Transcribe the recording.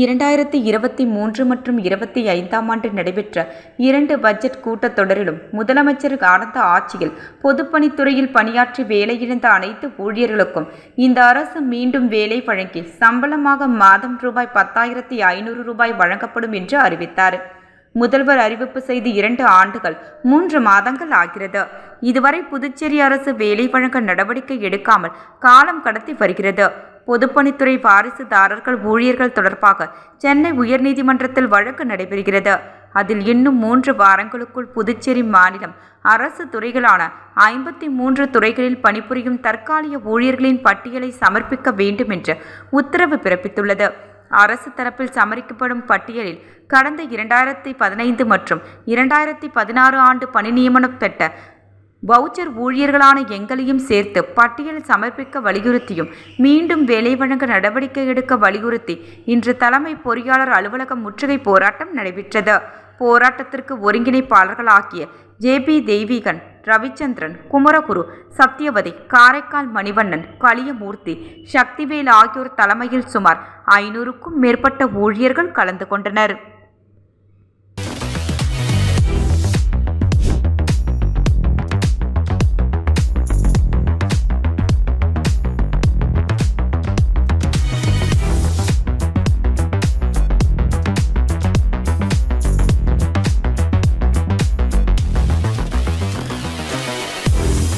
2023 மற்றும் 25ஆம் ஆண்டு நடைபெற்ற 2 பட்ஜெட் கூட்டத்தொடரிலும் முதலமைச்சர் கடந்த ஆட்சியில் பொதுப்பணித்துறையில் பணியாற்றி வேலையிழந்த அனைத்து ஊழியர்களுக்கும் இந்த அரசு மீண்டும் வேலை வழங்கி சம்பளமாக மாதம் ரூபாய் 10,500 வழங்கப்படும் என்று அறிவித்தார். முதல்வர் அறிவிப்பு செய்து 2 ஆண்டுகள் 3 மாதங்கள் ஆகிறது. இதுவரை புதுச்சேரி அரசு வேலை வழங்க நடவடிக்கை எடுக்காமல் காலம் கடத்தி வருகிறது. பொதுப்பணித்துறை வாரிசுதாரர்கள் ஊழியர்கள் தொடர்பாக சென்னை உயர்நீதிமன்றத்தில் வழக்கு நடைபெறுகிறது. அதில் இன்னும் 3 வாரங்களுக்குள் புதுச்சேரி மாநிலம் அரசு துறைகளான 53 துறைகளில் பணிபுரியும் தற்காலிக ஊழியர்களின் பட்டியலை சமர்ப்பிக்க வேண்டும் என்று உத்தரவு பிறப்பித்துள்ளது. அரசு தரப்பில் சமர்ப்பிக்கப்படும் பட்டியலில் கடந்த 2015 மற்றும் 2016 ஆண்டு பணி நியமனம் பெற்ற வவுச்சர் ஊழியர்களான எங்களையும் சேர்த்து பட்டியல் சமர்ப்பிக்க வலியுறுத்தியும் மீண்டும் வேலை வழங்க நடவடிக்கை எடுக்க வலியுறுத்தி இன்று தலைமை பொறியாளர் அலுவலகம் முற்றுகை போராட்டம் நடைபெற்றது. போராட்டத்திற்கு ஒருங்கிணைப்பாளர்களாகிய JP தெய்வீகன், ரவிச்சந்திரன், குமரகுரு, சத்யவதி, காரைக்கால் மணிவண்ணன், களியமூர்த்தி, சக்திவேல் ஆகியோர் தலைமையில் சுமார் 500க்கும் மேற்பட்ட ஊழியர்கள் கலந்து கொண்டனர்.